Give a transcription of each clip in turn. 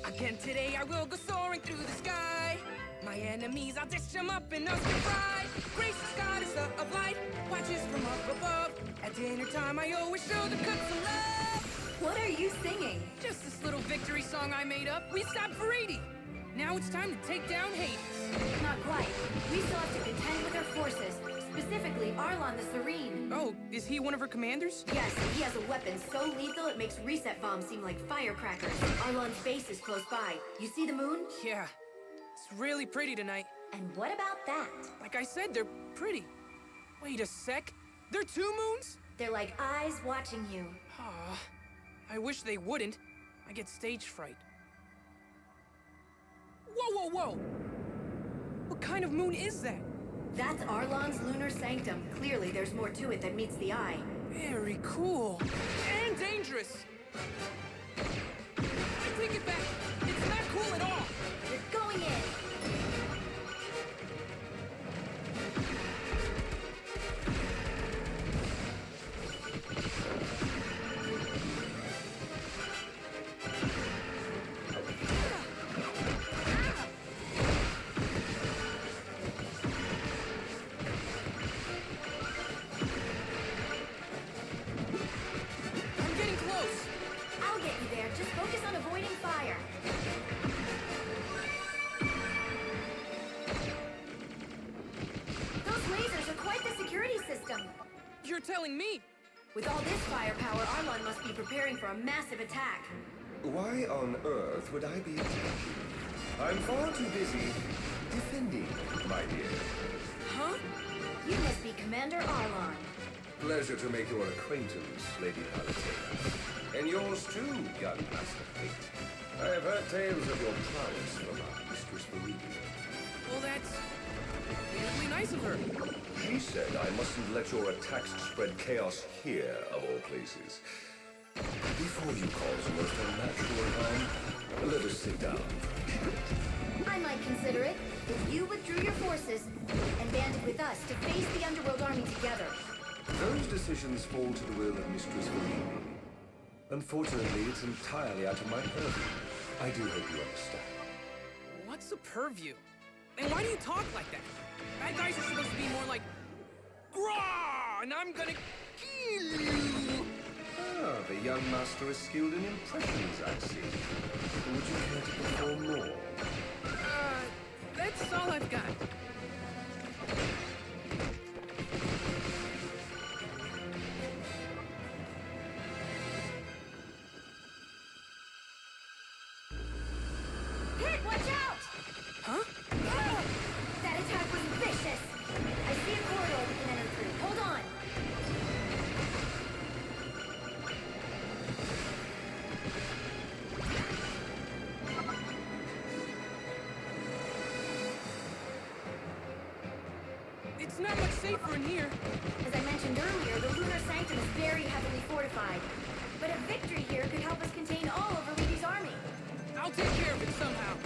Again today I will go soaring through the sky. My enemies, I'll dish them up in a fry. Gracious goddess of light watches from up above. At dinner time I always show the cooks some love. What are you singing? Just this little victory song I made up. We stopped Viridi. Now it's time to take down Hades. Not quite. We still have to contend with her forces. Specifically, Arlon the Serene. Oh, is he one of her commanders? Yes, he has a weapon so lethal it makes reset bombs seem like firecrackers. Arlon's base is close by. You see the moon? Yeah. It's really pretty tonight. And what about that? Like I said, they're pretty. Wait a sec. They're two moons? They're like eyes watching you. Aw. I wish they wouldn't. I get stage fright. Whoa, whoa, whoa! What kind of moon is that? That's Arlon's Lunar Sanctum. Clearly, there's more to it than meets the eye. Very cool. And dangerous! I take it back. It's not cool at all. You're going in! Just focus on avoiding fire. Those lasers are quite the security system. You're telling me? With all this firepower, Arlon must be preparing for a massive attack. Why on earth would I be attacking? I'm far too busy defending, my dear. Huh? You must be Commander Arlon. Pleasure to make your acquaintance, Lady Palisade. And yours too, young Master Fate. I have heard tales of your prowess from our Mistress Viridi. Well, that's weirdly nice of her. She said I mustn't let your attacks spread chaos here, of all places. Before you cause a most unnatural harm, let us sit down. I might consider it if you withdrew your forces and banded with us to face the Underworld army together. Those decisions fall to the will of Mistress Viridi. Unfortunately, it's entirely out of my purview. I do hope you understand. What's a purview? And why do you talk like that? Bad guys are supposed to be more like, "Grah!" and I'm gonna kill you! Ah, the young master is skilled in impressions, I see. Would you care to perform more? That's all I've got. Hit, watch out! Huh? Ah! That attack was vicious! I see a corridor we can enter through. Hold on! It's not much safer in here. As I mentioned earlier, the Lunar Sanctum is very heavily fortified. But a victory here could help us contain all of Viridi's army. I'll take care of it somehow.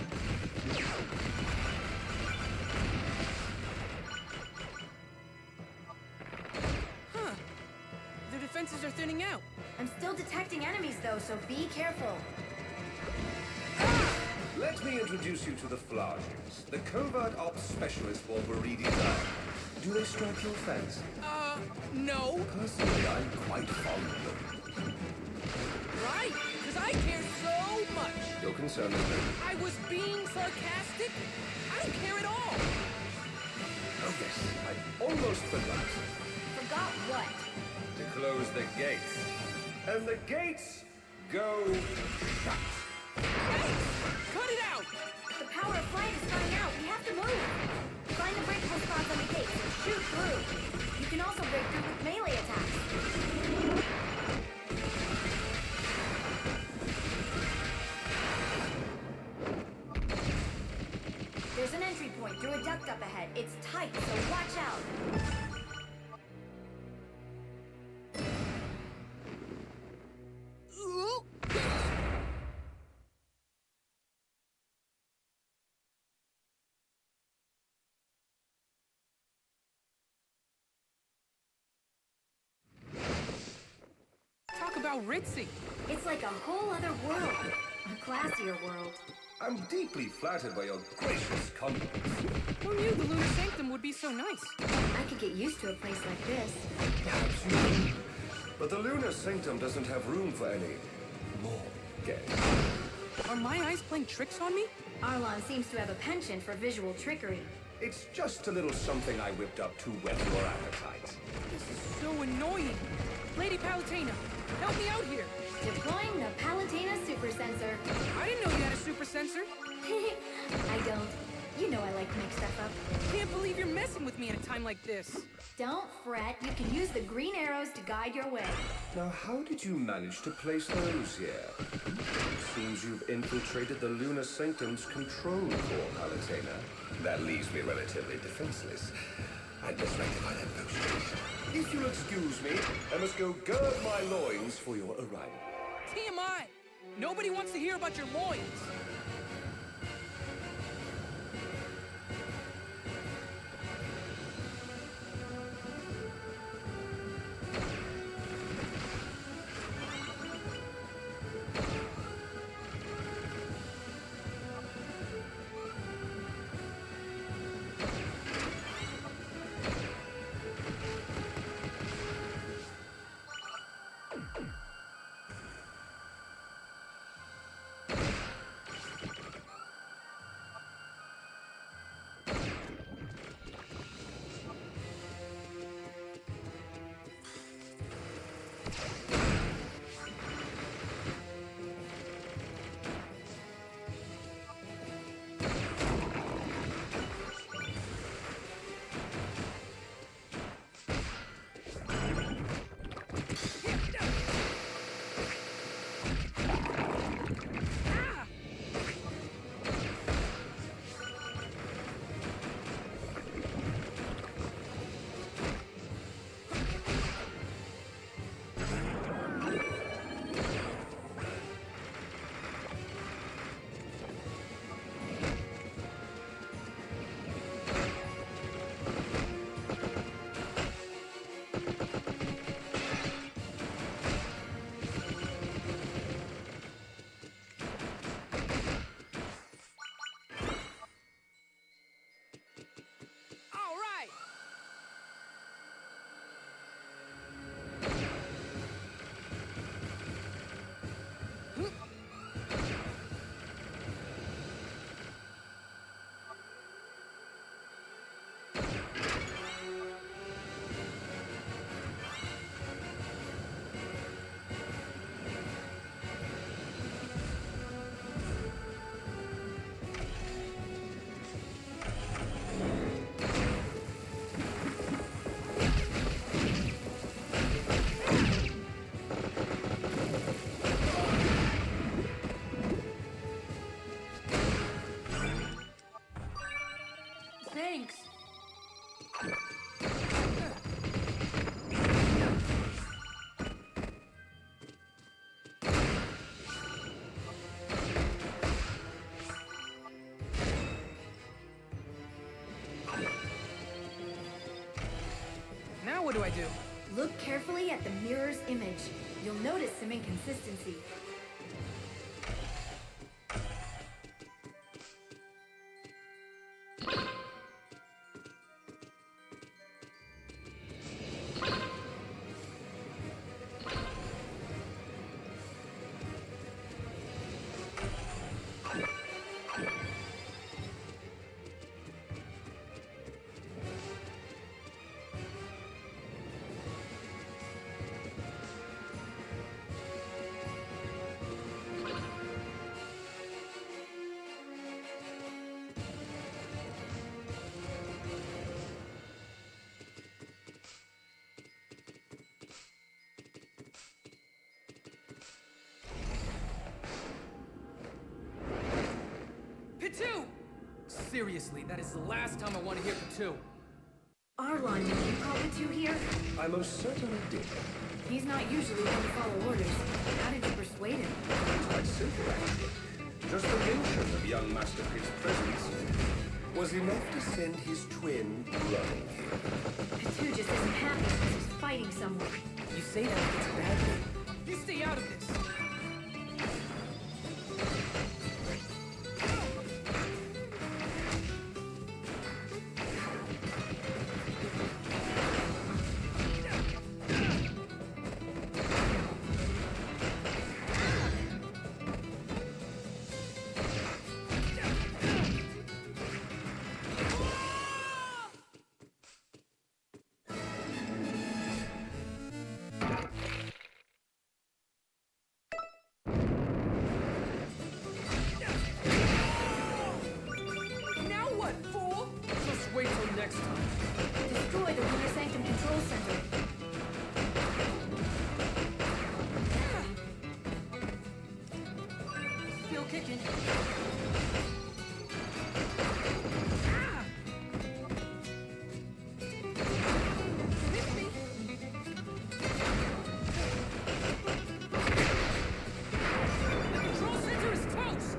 Huh. Their defenses are thinning out. I'm still detecting enemies though, so be careful. Let me introduce you to the Flages, the covert ops specialist for Viridi's army. Do they strike your fancy? No. Personally, I'm quite fond of them. Right, because I care so much. Your concern is no. I was being sarcastic. I don't care at all. Oh yes, I almost forgot. Forgot what? To close the gates. And the gates go shut. Hey, cut it out. The power of flight is running out. We have to move. Find the breakable spots on the gates and shoot through. You can also break through with melee attacks. There's an entry point through a duct up ahead. It's tight, so watch out. Talk about ritzy. It's like a whole other world. A classier world. I'm deeply flattered by your gracious compliments. Who knew the Lunar Sanctum would be so nice? I could get used to a place like this. Perhaps you do. But the Lunar Sanctum doesn't have room for any more guests. Are my eyes playing tricks on me? Arlon seems to have a penchant for visual trickery. It's just a little something I whipped up to whet your appetite. This is so annoying. Lady Palutena, help me out here. Deploying the Palutena super sensor. I didn't know you had a super sensor. I don't. You know I like to make stuff up. Can't believe you're messing with me at a time like this. Don't fret. You can use the green arrows to guide your way. Now, how did you manage to place those here? Seems you've infiltrated the Lunar Sanctum's control core, Palutena. That leaves me relatively defenseless. I'd best rectify that potion. If you'll excuse me, I must go gird my loins for your arrival. TMI! Nobody wants to hear about your loins. Thanks. Now what do I do? Look carefully at the mirror's image. You'll notice some inconsistency. Pitu! Seriously, that is the last time I want to hear Pitu. Arlon, did you call Pitu here? I most certainly did. He's not usually one to follow orders. How did you persuade him? Quite simple, actually. Just the mention of young Master Pit's presence was enough to send his twin running here. Pitu just isn't happy because he's fighting someone. You say that it's badly. You stay out of this. still kicking. Hit me. The control center is toast.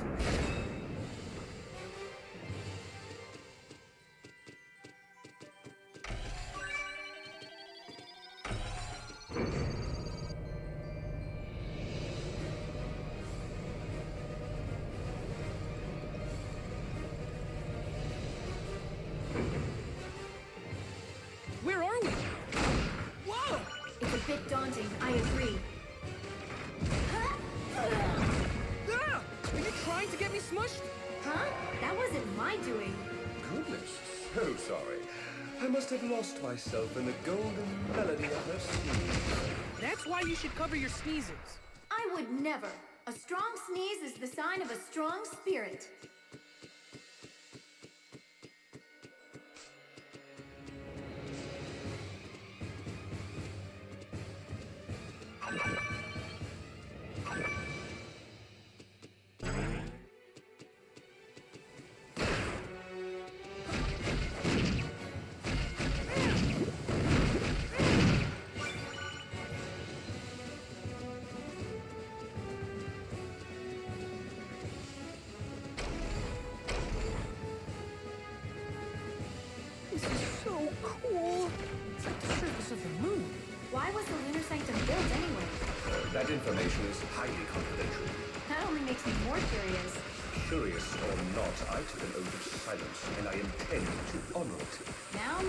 Where are we? Whoa! It's a bit daunting, I agree. Ah! Are you trying to get me smushed? Huh? That wasn't my doing. Goodness, so sorry. I must have lost myself in the golden melody of her sneeze. That's why you should cover your sneezes. I would never. A strong sneeze is the sign of a strong spirit. This is so cool. It's like the surface of the moon. Why was the Lunar Sanctum built anyway? That information is highly confidential. That only makes me more curious. Curious or not, I took an oath of silence, and I intend to honor it. Now,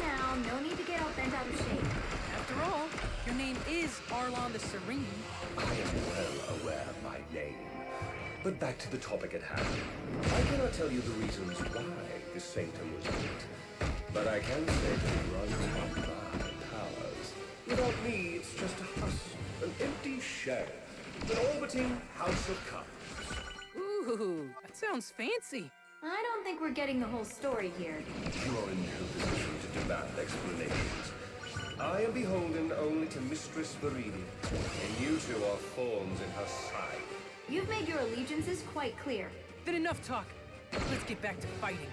no need to get all bent out of shape. After all, your name is Arlon the Serene. I am well aware of my name. But back to the topic at hand. I cannot tell you the reasons why the sanctum was built. But I can say that it runs on my powers. Without me, it's just a husk, an empty shell, an orbiting house of cards. Ooh, that sounds fancy. I don't think we're getting the whole story here. You are in no position to demand explanations. I am beholden only to Mistress Viridi, and you two are thorns in her side. You've made your allegiances quite clear. Then enough talk. Let's get back to fighting.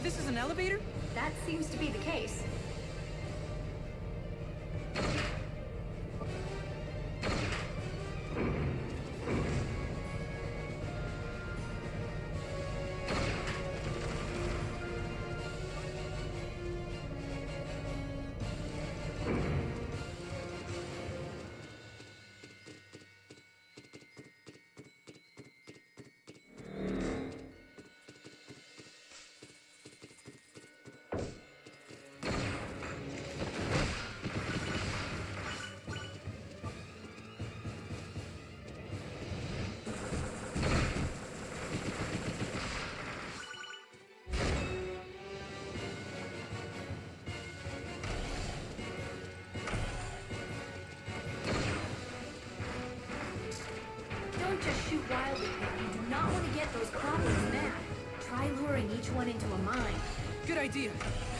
This is an elevator? That seems to be the case. Don't just shoot wildly. You do not want to get those copies mad. Try luring each one into a mine. Good idea.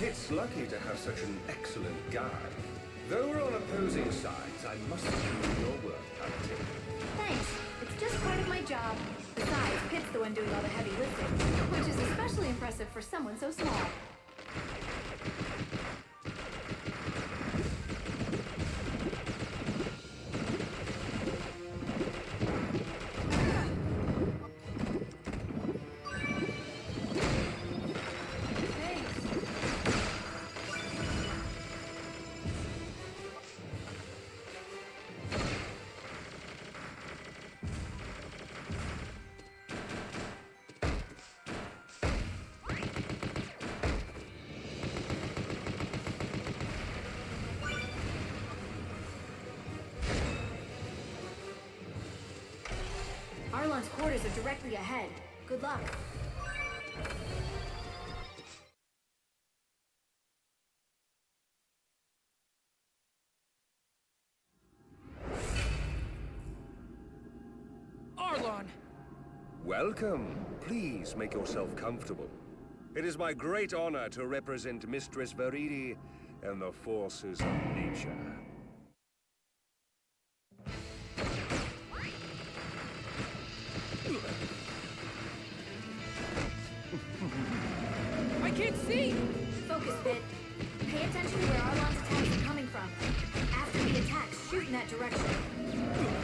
It's lucky to have such an excellent guide. Though we're on opposing sides, I must do your work, Palpatine. Thanks. It's just part of my job. Besides, Pit's the one doing all the heavy lifting, which is especially impressive for someone so small. Arlon's quarters are directly ahead. Good luck. Arlon! Welcome. Please make yourself comfortable. It is my great honor to represent Mistress Viridi and the forces of nature. I can't see! Focus, Pit. Pay attention to where Arlon's attacks are coming from. After the attacks, shoot in that direction.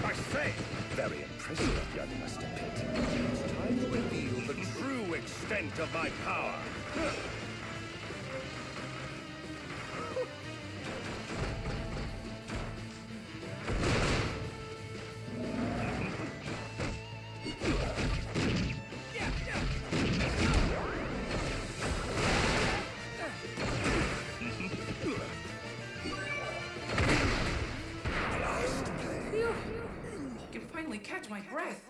I say! Very impressive, young Master Pitt. It's time to reveal the true extent of my power. I can finally catch my breath.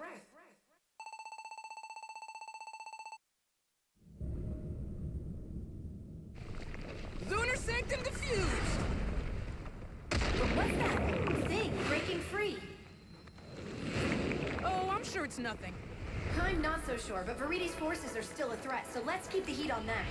Lunar Sanctum defused! But what's that thing breaking free? Oh, I'm sure it's nothing. I'm not so sure, but Viridi's forces are still a threat, so let's keep the heat on them.